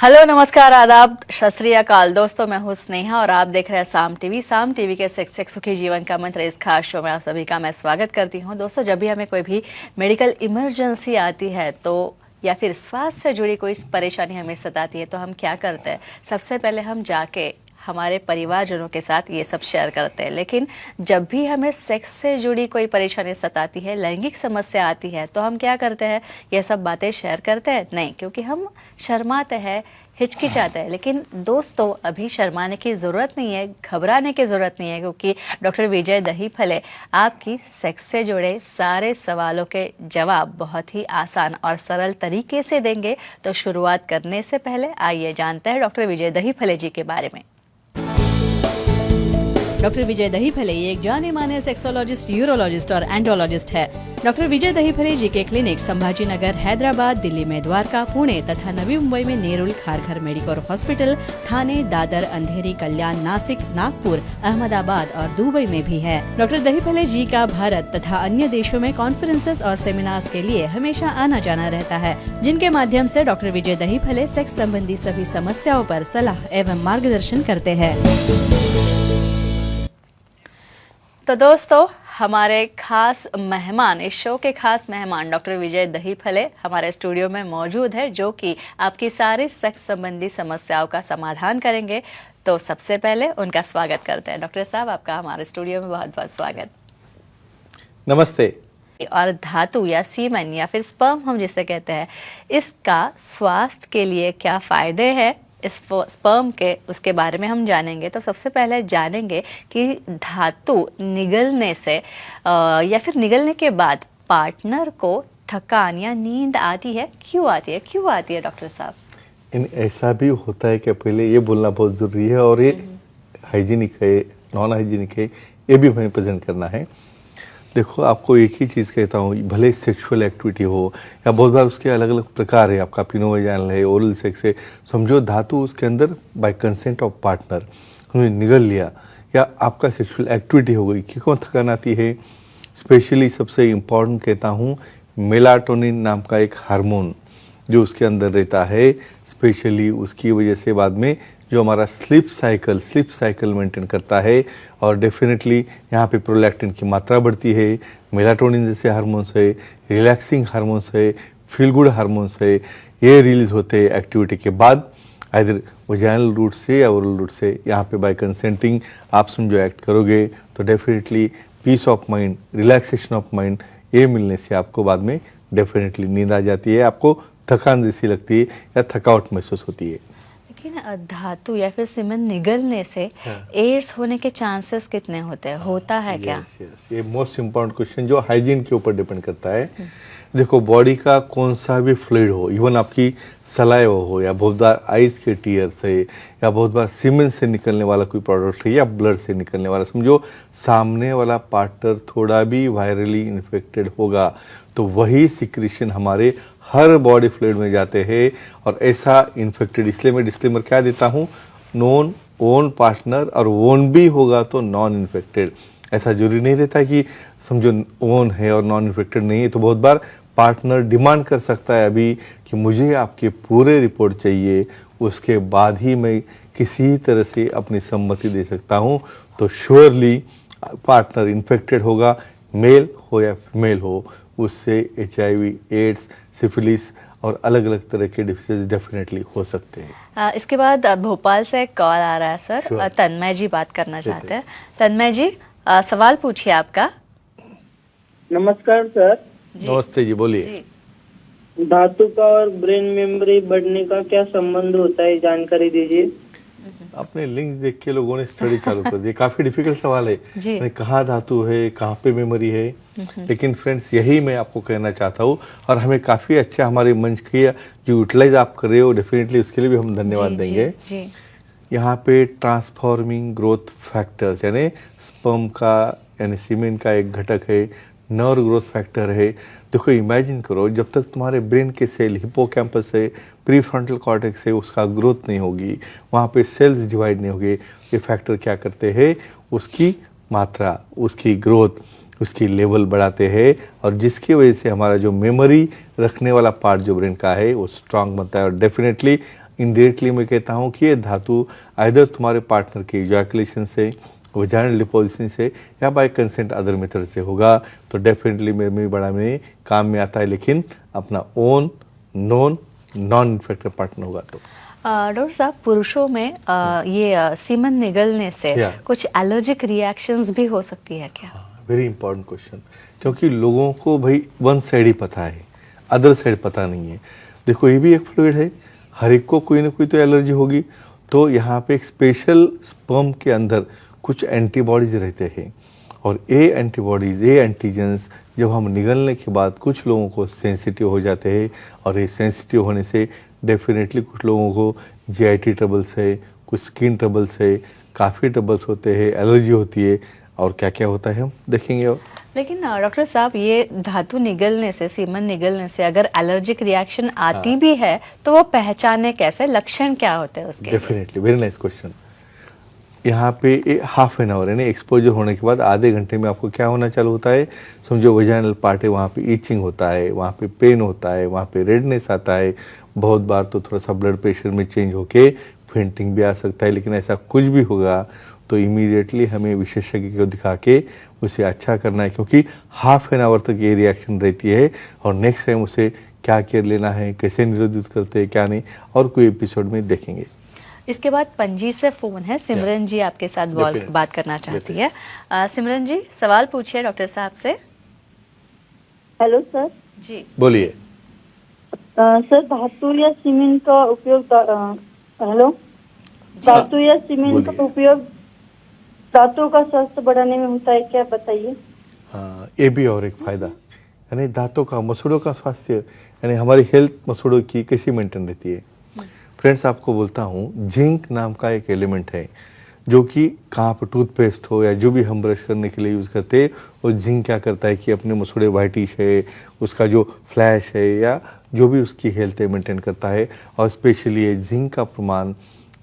Hello, नमस्कार, आदाब, सत श्री अकाल। दोस्तों, मैं हूं स्नेहा और आप देख रहे हैं साम टीवी। साम टीवी के शिक्षक सुखी जीवन का मंत्र इस खास शो में आप सभी का मैं स्वागत करती हूं। दोस्तों, जब भी हमें कोई भी मेडिकल इमरजेंसी आती है तो या फिर स्वास्थ्य से जुड़ी कोई परेशानी हमें सताती है तो हम क्या करते हैं? सबसे पहले हम जाके हमारे परिवारजनों के साथ ये सब शेयर करते हैं। लेकिन जब भी हमें सेक्स से जुड़ी कोई परेशानी सताती है, लैंगिक समस्या आती है, तो हम क्या करते हैं? ये सब बातें शेयर करते हैं? नहीं, क्योंकि हम शर्माते हैं, हिचकिचाते हैं। लेकिन दोस्तों, अभी शर्माने की ज़रूरत नहीं है, घबराने की ज़रूरत नहीं है, क्योंकि डॉक्टर विजय दहीफले आपकी सेक्स से जुड़े सारे सवालों के जवाब बहुत ही आसान और सरल तरीके से देंगे। तो शुरुआत करने से पहले आइए जानते हैं डॉक्टर विजय दहीफले जी के बारे में। डॉक्टर विजय दहीफले एक जाने माने सेक्सोलॉजिस्ट, यूरोलॉजिस्ट और एंडोलॉजिस्ट है। डॉक्टर विजय दहीफले जी के क्लिनिक संभाजी नगर, हैदराबाद, दिल्ली में द्वारका, पुणे तथा नवी मुंबई में नेरुल, खारघर मेडिकोर हॉस्पिटल, थाने, दादर, अंधेरी, कल्याण, नासिक, नागपुर, अहमदाबाद और दुबई में भी है। डॉक्टर दहीफले जी का भारत तथा अन्य देशों में कॉन्फ्रेंसेस और सेमिनार्स के लिए हमेशा आना जाना रहता है, जिनके माध्यम से डॉक्टर विजय दहीफले सेक्स संबंधी सभी समस्याओं पर सलाह एवं मार्गदर्शन करते हैं। तो दोस्तों, हमारे खास मेहमान, इस शो के खास मेहमान डॉक्टर विजय दहीफले हमारे स्टूडियो में मौजूद है, जो कि आपकी सारी सेक्स संबंधी समस्याओं का समाधान करेंगे। तो सबसे पहले उनका स्वागत करते हैं। डॉक्टर साहब, आपका हमारे स्टूडियो में बहुत बहुत स्वागत। नमस्ते। और धातु या सीमेन या फिर स्पर्म हम जिसे कहते हैं, इसका स्वास्थ्य के लिए क्या फायदे हैं, इस स्पर्म के, उसके बारे में हम जानेंगे। तो सबसे पहले जानेंगे कि धातु निगलने से या फिर निगलने के बाद पार्टनर को थकान या नींद आती है, क्यों आती है? क्यों आती है डॉक्टर साहब? ऐसा भी होता है कि पहले ये बोलना बहुत जरूरी है, और ये हाइजीनिक है, नॉन हाइजीनिक है, ये भी हमें प्रेजेंट करना है। देखो, आपको एक ही चीज़ कहता हूँ, भले सेक्सुअल एक्टिविटी हो या बहुत बार उसके अलग अलग प्रकार है, आपका पिनोवाजाइनल है, ओरल सेक्स है, समझो धातु उसके अंदर बाय कंसेंट ऑफ पार्टनर हमने निगल लिया या आपका सेक्सुअल एक्टिविटी हो गई, क्यों थकान आती है? स्पेशली सबसे इम्पॉर्टेंट कहता हूँ, मेलाटोनिन नाम का एक हार्मोन जो उसके अंदर रहता है, स्पेशली उसकी वजह से बाद में जो हमारा स्लीप साइकिल मेंटेन करता है, और डेफिनेटली यहाँ पे प्रोलैक्टिन की मात्रा बढ़ती है, मेलाटोनिन जैसे हार्मोन्स है, रिलैक्सिंग हार्मोन्स है, फील गुड हार्मोन्स है, ये रिलीज होते हैं एक्टिविटी के बाद, आइदर वजाइनल रूट से या ओरल रूट से। यहाँ पे बाय कंसेंटिंग आप समझो एक्ट करोगे तो definitely peace of mind, relaxation of mind, ये मिलने से आपको बाद में डेफिनेटली नींद आ जाती है, आपको थकान जैसी लगती है या थकावट महसूस होती है। लेकिन धातु या फिर सीमेन निगलने से एड्स होने के चांसेस कितने होते हैं? होता है क्या? यस, ये मोस्ट इम्पोर्टेंट क्वेश्चन जो हाइजीन के ऊपर डिपेंड करता है। देखो, बॉडी का कौन सा भी फ्लूइड हो, इवन आपकी सलाइवा हो या बहुत बार आइज के टीयर से या बहुत बार सीमेन से निकलने वाला कोई प्रोडक्ट है या ब्लड से निकलने वाला, समझो सामने वाला पार्टनर थोड़ा भी वायरली इन्फेक्टेड होगा तो वही सिक्रीशन हमारे हर बॉडी फ्लूइड में जाते हैं। और ऐसा इन्फेक्टेड, इसलिए मैं डिस्क्लेमर क्या देता हूँ, नॉन ओन पार्टनर, और ओन भी होगा तो नॉन इन्फेक्टेड। ऐसा जरूरी नहीं रहता कि समझो ओन है और नॉन इन्फेक्टेड नहीं है, तो बहुत बार पार्टनर डिमांड कर सकता है अभी कि मुझे आपके पूरे रिपोर्ट चाहिए, उसके बाद ही मैं किसी तरह से अपनी सम्मति दे सकता हूँ। तो श्योरली पार्टनर इन्फेक्टेड होगा, मेल हो या फीमेल हो, उससे HIV, एड्स, सिफिलिस और अलग अलग तरह के डिसीज डेफिनेटली हो सकते हैं। इसके बाद भोपाल से एक कॉल आ रहा है सर। तन्मय जी बात करना चाहते हैं। तन्मय जी, सवाल पूछिए आपका। नमस्कार सर। नमस्ते जी, बोलिए। धातु का और ब्रेन मेमोरी बढ़ने का क्या संबंध होता है, जानकारी दीजिए। आपने लिंक देख के लोगों ने स्टडी चालू कर दी। काफी डिफिकल्ट सवाल है, कहाँ धातु है, कहाँ पे मेमोरी है। लेकिन फ्रेंड्स, यही मैं आपको कहना चाहता हूँ, और हमें काफी अच्छा हमारे मंच की जो यूटिलाइज आप कर रहे हो, डेफिनेटली उसके लिए भी हम धन्यवाद देंगे। यहाँ पे ट्रांसफॉर्मिंग ग्रोथ फैक्टर्स यानी स्पर्म का यानी सीमेन का एक घटक है, नर्व ग्रोथ फैक्टर है। देखो, इमेजिन करो, जब तक तुम्हारे ब्रेन के सेल, हिपोकैम्पस है, प्रीफ्रंटल कॉर्टेक्स है, उसका ग्रोथ नहीं होगी, वहाँ पे सेल्स डिवाइड नहीं होगी, ये फैक्टर क्या करते हैं, उसकी मात्रा, उसकी ग्रोथ, उसकी लेवल बढ़ाते हैं, और जिसकी वजह से हमारा जो मेमोरी रखने वाला पार्ट जो ब्रेन का है वो स्ट्रांग बनता है। और डेफिनेटली इनडायरेक्टली मैं कहता हूँ कि ये धातु आइदर तुम्हारे पार्टनर के इजैकुलेशन से, वजाइनल डिपोजिशन से या बाय कंसेंट अदर मेथड से होगा तो डेफिनेटली मेरे बड़ा में काम में आता है, लेकिन अपना ओन नॉन इन्फेक्टेड पार्टनर होगा तो। डॉक्टर साहब, पुरुषों में ये सीमन निगलने से कुछ एलर्जिक रिएक्शंस भी हो सकती है क्या? वेरी इंपॉर्टेंट क्वेश्चन, क्योंकि लोगों को भाई वन साइड ही पता है, अदर साइड पता नहीं है। देखो ये भी एक फ्लूइड है, हर एक को कोई ना कोई तो एलर्जी होगी। तो यहाँ पे एक स्पेशल स्पर्म के अंदर कुछ एंटीबॉडीज रहते हैं और ये एंटीबॉडीज, ये एंटीजेंस जब हम निगलने के बाद कुछ लोगों को सेंसिटिव हो जाते हैं और ये सेंसिटिव होने से डेफिनेटली कुछ लोगों को जीआईटी ट्रबल्स है, कुछ स्किन ट्रबल्स है, काफ़ी ट्रबल्स होते हैं, एलर्जी होती है और क्या क्या होता है हम देखेंगे। और लेकिन डॉक्टर साहब, ये धातु निगलने से, सीमन निगलने से अगर एलर्जिक रिएक्शन आती भी है तो वो पहचाने कैसे, लक्षण क्या होते हैं उसके? Definitely very nice question. यहाँ पे हाफ एन आवर यानी एक्सपोजर होने के बाद आधे घंटे में आपको क्या होना चालू होता है, समझो वजाइनल पार्ट है, वहाँ पे ईचिंग होता है, वहाँ पे पेन होता है, वहाँ पे रेडनेस आता है, बहुत बार तो थोड़ा सा ब्लड प्रेशर में चेंज होके फेंटिंग भी आ सकता है। लेकिन ऐसा कुछ भी होगा तो इमीडिएटली हमें विशेषज्ञ को दिखा के उसे अच्छा करना है, क्योंकि हाफ एन आवर तक ये रिएक्शन रहती है और नेक्स्ट टाइम उसे क्या केयर लेना है, कैसे निरोधित करते हैं क्या नहीं, और कोई एपिसोड में देखेंगे। इसके बाद पंजी से फोन है, सिमरन जी आपके साथ बात करना चाहती है। सिमरन जी, सवाल पूछिए डॉक्टर साहब से। हेलो सर जी बोलिए। सर, धातु या सीमेंट का उपयोग हेलो धातु या सीमेंट का उपयोग दांतों का स्वास्थ्य बढ़ाने में होता है क्या, बताइए। हाँ, ये भी और एक फायदा, यानी दांतों का, मसूड़ों का स्वास्थ्य, यानी हमारी हेल्थ मसूड़ों की कैसी मेंटेन रहती है। फ्रेंड्स, आपको बोलता हूँ, जिंक नाम का एक एलिमेंट है जो कि कहाँ पर टूथपेस्ट हो या जो भी हम ब्रश करने के लिए यूज़ करते हैं, वो जिंक क्या करता है कि अपने मसूड़े वाइटिश है, उसका जो फ्लैश है या जो भी उसकी हेल्थ है मेंटेन करता है। और स्पेशली ये जिंक का प्रमाण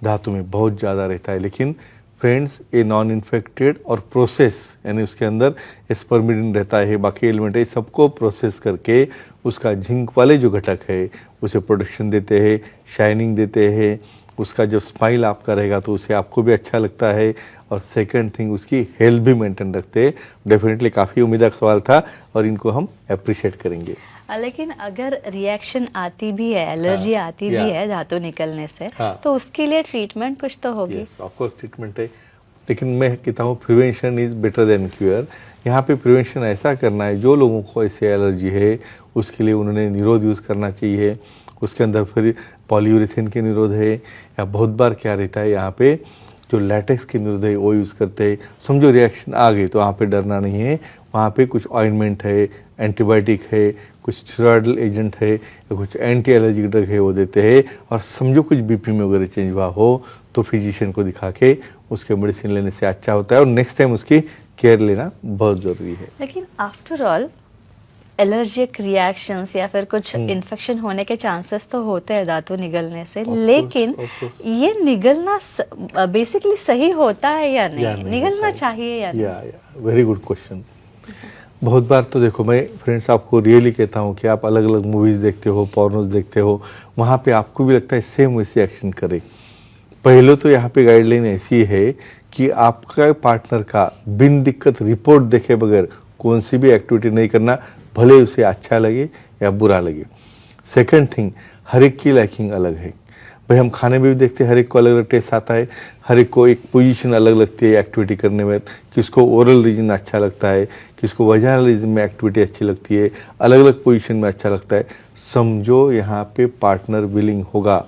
धातु में बहुत ज़्यादा रहता है। लेकिन फ्रेंड्स, ये नॉन इन्फेक्टेड और प्रोसेस, यानी उसके अंदर स्पर्मिडिन रहता है, बाकी एलिमेंट है, सबको प्रोसेस करके उसका जिंक वाले जो घटक है उसे प्रोटेक्शन देते हैं, शाइनिंग देते हैं। उसका जो स्माइल आपका रहेगा तो उसे आपको भी अच्छा लगता है। और सेकंड थिंग, उसकी हेल्थ भी मेंटेन रखते हैं। डेफिनेटली काफ़ी उम्मीद का सवाल था और इनको हम अप्रिशिएट करेंगे। लेकिन अगर रिएक्शन आती भी है, एलर्जी आती भी है धातु निकलने से, तो उसके लिए ट्रीटमेंट कुछ तो होगी। यस, ऑफ कोर्स ट्रीटमेंट है, लेकिन मैं कहता हूँ prevention is better than cure. यहाँ पे प्रिवेंशन ऐसा करना है, जो लोगों को ऐसे एलर्जी है उसके लिए उन्होंने निरोध यूज़ करना चाहिए। उसके अंदर फिर पॉलीयूरेथेन के निरोध है, या बहुत बार क्या रहता है यहाँ पे जो लैटेक्स के निरोध है वो यूज़ करते हैं। समझो रिएक्शन आ गई तो वहाँ पे डरना नहीं है, वहाँ पे कुछ ऑइंटमेंट है, एंटीबायोटिक है, कुछ स्टेरॉइडल एजेंट है या कुछ एंटी एलर्जिक ड्रग है वो देते हैं। और समझो कुछ बीपी में वगैरह चेंज हुआ हो तो फिजिशियन को दिखा के उसके मेडिसिन लेने से अच्छा होता है और नेक्स्ट टाइम उसकी केयर लेना बहुत ज़रूरी है। लेकिन आफ्टर ऑल एलर्जिक रिएक्शंस या फिर कुछ इन्फेक्शन होने के चांसेस तो होते हैं धातु निगलने से, लेकिन ये निगलना बेसिकली सही होता है या नहीं, निगलना चाहिए या नहीं? Very good question. बहुत बार तो देखो, मैं फ्रेंड्स आपको रियली कहता हूँ कि आप अलग अलग मूवीज़ देखते हो, पॉर्नोज देखते हो, वहाँ पे आपको भी लगता है सेम वैसे एक्शन करे। पहले तो यहाँ पे गाइडलाइन ऐसी है कि आपका पार्टनर का बिन दिक्कत रिपोर्ट देखे बगैर कौन सी भी एक्टिविटी नहीं करना, भले उसे अच्छा लगे या बुरा लगे। सेकंड थिंग, हर एक की लाइकिंग अलग है। भाई हम खाने में भी देखते हैं, हर एक को अलग अलग टेस्ट आता है, हर एक को एक पोजीशन अलग लगती है एक्टिविटी करने में। किसको ओरल रीजन अच्छा लगता है, किसको वजाइनल रीजन में एक्टिविटी अच्छी लगती है, अलग अलग पोजीशन में अच्छा लगता है। समझो यहाँ पे पार्टनर विलिंग होगा,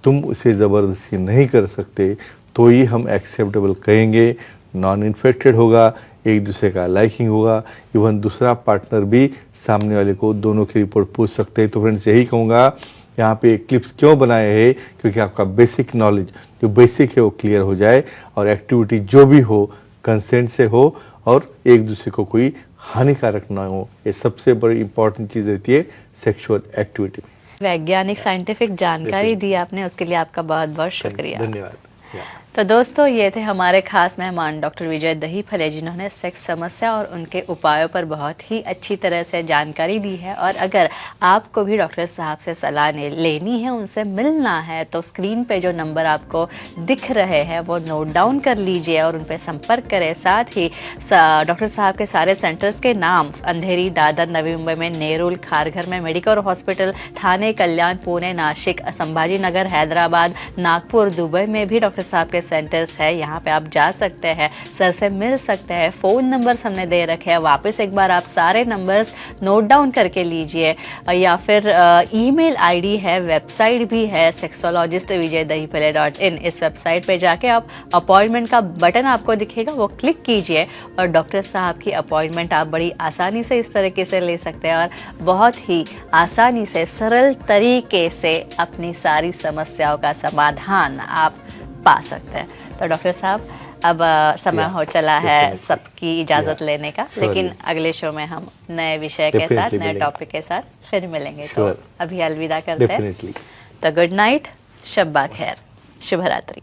तुम उसे ज़बरदस्ती नहीं कर सकते, तो ही हम एक्सेप्टेबल कहेंगे। नॉन इन्फेक्टेड होगा, एक दूसरे का लाइकिंग होगा, इवन दूसरा पार्टनर भी सामने वाले को दोनों की रिपोर्ट पूछ सकते हैं। तो फ्रेंड्स, यही कहूँगा, यहाँ पे क्लिप्स क्यों बनाए हैं, क्योंकि आपका बेसिक नॉलेज जो बेसिक है वो क्लियर हो जाए और एक्टिविटी जो भी हो कंसेंट से हो और एक दूसरे को कोई हानिकारक ना हो। ये सबसे बड़ी इंपॉर्टेंट चीज़ रहती है सेक्सुअल एक्टिविटी में। वैज्ञानिक साइंटिफिक जानकारी दी आपने, उसके लिए आपका बहुत बहुत शुक्रिया। धन्यवाद। तो दोस्तों ये थे हमारे खास मेहमान डॉक्टर विजय दहीफले, जिन्होंने सेक्स समस्या और उनके उपायों पर बहुत ही अच्छी तरह से जानकारी दी है। और अगर आपको भी डॉक्टर साहब से सलाह लेनी है, उनसे मिलना है, तो स्क्रीन पे जो नंबर आपको दिख रहे हैं वो नोट डाउन कर लीजिए और उन पर संपर्क करें। साथ ही डॉक्टर साहब के सारे सेंटर्स के नाम अंधेरी, दादर, नवी मुंबई में नेरुल, खारघर में मेडिकल हॉस्पिटल, थाने, कल्याण, पुणे, नासिक, संभाजी नगर, हैदराबाद, नागपुर, दुबई में भी डॉक्टर साहब के सेंटर्स है। यहाँ पे आप जा सकते हैं, सर से मिल सकते हैं। फोन नंबर्स हमने दे रखे हैं, वापस एक बार आप सारे नंबर्स नोट डाउन करके लीजिए। या फिर ईमेल आईडी है, वेबसाइट भी है, sexologist.vijaydahiphale.in। इस वेबसाइट पे जाके आप अपॉइंटमेंट का बटन आपको दिखेगा, वो क्लिक कीजिए और डॉक्टर साहब की अपॉइंटमेंट आप बड़ी आसानी से इस तरीके से ले सकते हैं और बहुत ही आसानी से, सरल तरीके से अपनी सारी समस्याओं का समाधान आप पा सकते हैं। तो डॉक्टर साहब, अब समय हो चला है सबकी इजाजत लेने का, लेकिन अगले शो में हम नए विषय के साथ, नए टॉपिक के साथ फिर मिलेंगे। तो अभी अलविदा करते हैं। तो गुड नाइट, शब्बा खैर, शुभ रात्रि।